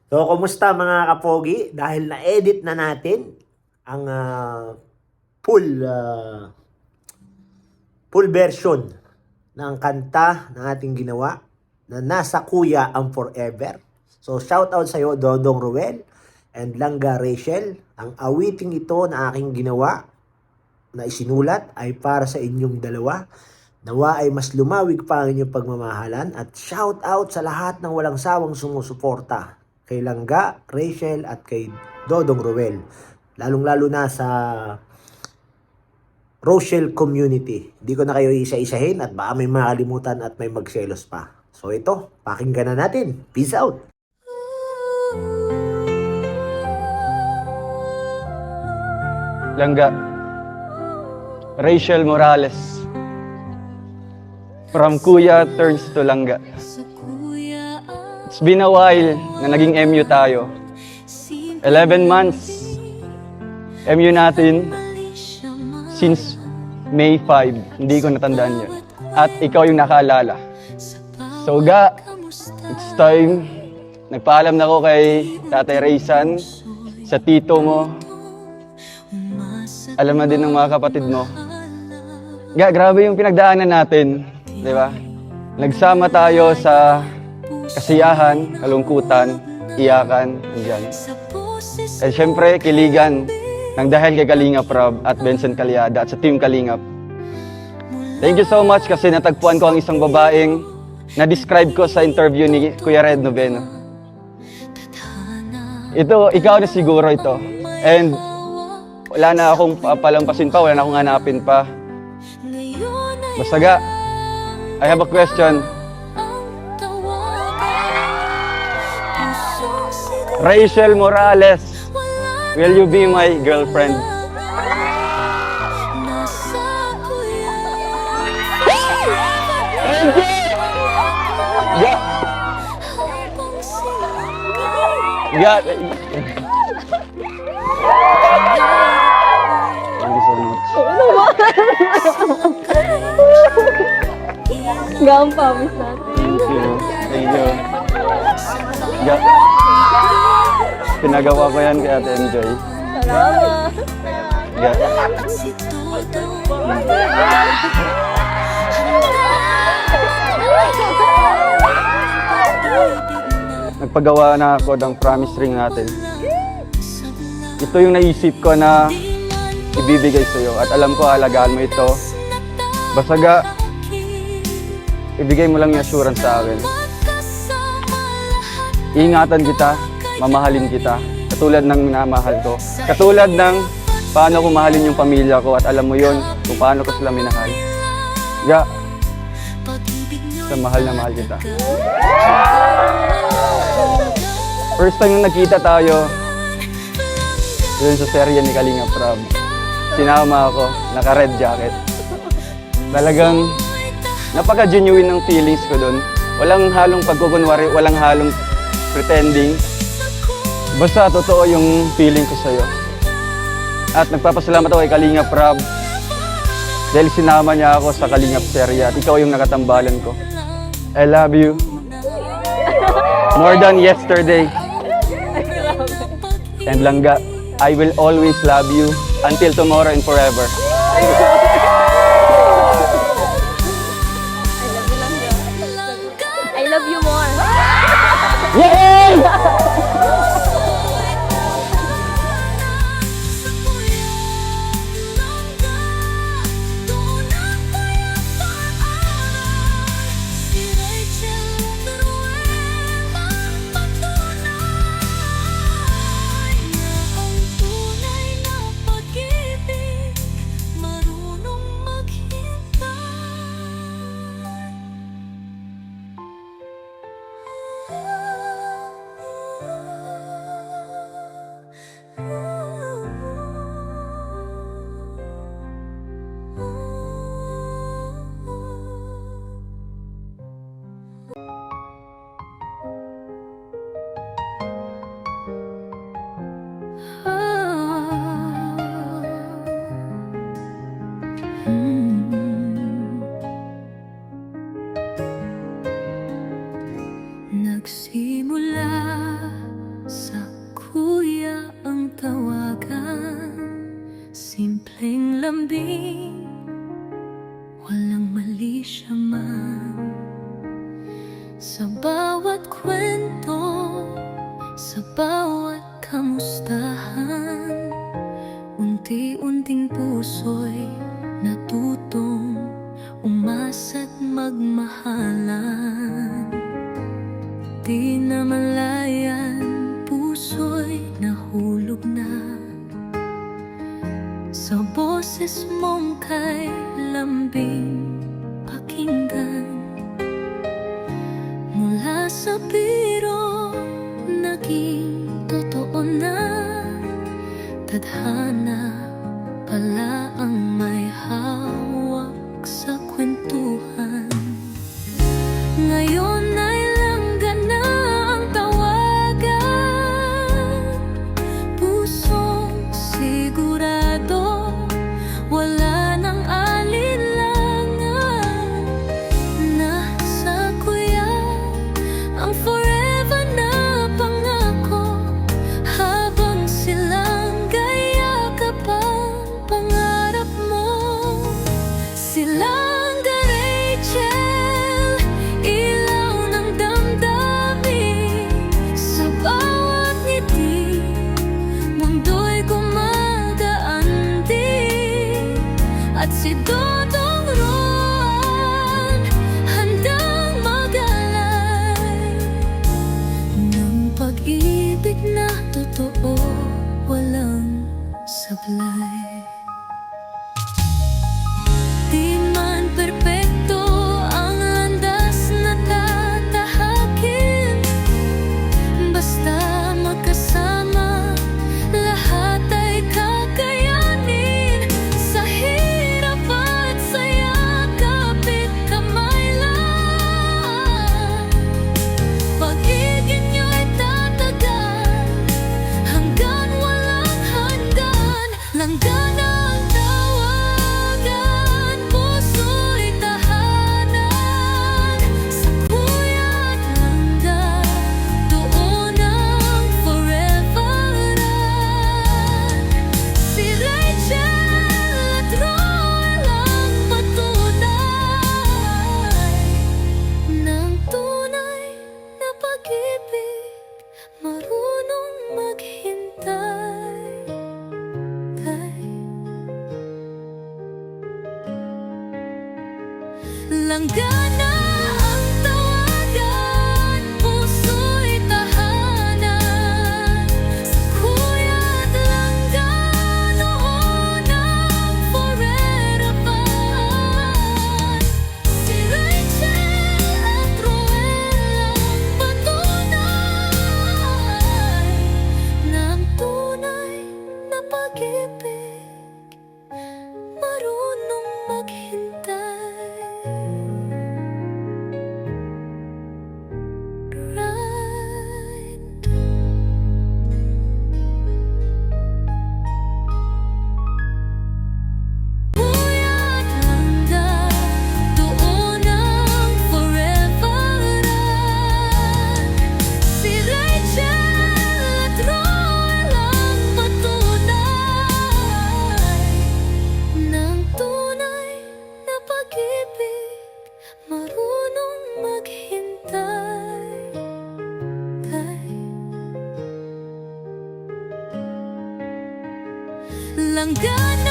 So, kumusta mga kapogi? Dahil na-edit na natin ang full full version ng kanta na ating ginawa na Nasa Kuya ang Forever. So, shout out sa iyo Dodong Ruel and Langga Rachel. Ang awiting ito na aking ginawa na isinulat ay para sa inyong dalawa. Nawa ay mas lumawig pa ang inyong pagmamahalan at shout out sa lahat ng walang sawang sumusuporta kay Langga, Rachel at kay Dodong Ruel. Lalong-lalo na sa Rochelle community. Hindi ko na kayo isa-isahin at baka may makalimutan at may magselos pa. So ito, pakinggan na natin. Peace out! Langga, Rachel Morales. From Kuya turns to Langga. It's been a while na naging MU tayo. 11 months. MU natin since May 5. Hindi ko natandaan yun. At ikaw yung nakaalala. So Ga, it's time. Nagpaalam na ako kay Tatay Raysan, sa tito mo. Alam na din ng mga kapatid mo. Ga, grabe yung pinagdaanan natin. Di ba? Nagsama tayo sa kasiyahan, kalungkutan, iyakan, andyan. At syempre, kiligan ng dahil kay Kalingap Rob at Benson Calyada at sa Team Kalingap. Thank you so much kasi natagpuan ko ang isang babaeng na-describe ko sa interview ni Kuya Red Noveno. Ikaw na siguro ito. And wala na akong palampasin pa, wala na akong hanapin pa. Basta Ga, I have a question. Rachel Morales, will you be my girlfriend? Yeah. Thank you so much. Gawang promise natin. Thank you. Yeah. Pinagawa ko yan kay Ate Enjoy. Salamat. Yeah. Nagpagawa na ako ng promise ring natin. Ito yung naisip ko na ibibigay sa iyo at alam ko halagaan mo ito. Basta Ga, ibigay mo lang yung assurance sa akin. Iingatan kita, mamahalin kita, katulad ng minamahal ko. Katulad ng paano ko mahalin yung pamilya ko at alam mo yon kung paano ko sila minahal. Ga, sa mahal na mahal kita. First time nung nagkita tayo, yun sa serye ni Kalingap Rob. Sinama ako, naka-red jacket. Talagang napaka-genuine ng feelings ko doon. Walang halong pagkukunwari, walang halong pretending. Basta totoo yung feeling ko sa'yo. At nagpapasalamat ako kay Kalingap Rob dahil sinama niya ako sa Kalingap serye at ikaw yung nakatambalan ko. I love you. More than yesterday. And Langga, I will always love you until tomorrow and forever. I love you more. Yay! lambing, walang mali siya man. Sa bawat kwento, sa bawat kamustahan, unti-unting puso'y natutong umasa't magmahalan. Di na malayan, puso'y nahulog na sa boses mong kay lambing pakinggan. Mula sa biro, naging totoo na. Tadhana pala ang may hawak sa kwentuhan. Ngayon ay langgam na ang tawagan. Pusong sigurado, wala nang alinlangan. Nasa kuya ang forever na pangako, habang silang gayakap ang pangarap mo. Silang Rachel, ilaw ng damdamin. Sa bawat ngiti, mundo'y gumagaan din. At si Dodong Ron, handang magalay ng pag-ibig na totoo, walang sablay. Di man perpekto ang landas na tatahakin, basta magkasama, lahat ay kakayanin. Sa hirap at saya, kapit kamay lang. Pag-ibig niyo'y tatagal hanggang walang hanggan. Langgan ang tawagan, puso'y tahanan. Sa kuya at langga, doon ang forever. Si Rachel at Roel ang patunay ng tunay na pag-ibig, marunong maghintay. Langgana ang tawagan, puso'y tahanan. Sa kuya at langga, noon ang forever. Si Rachel at Roel ang patunay ng tunay na pag-ibig, marunong maghintay. Kuya at langga, doon ang forever. Si Rachel at Roel ang patunay ng tunay na pag-ibig, marunong maghintay. Langgana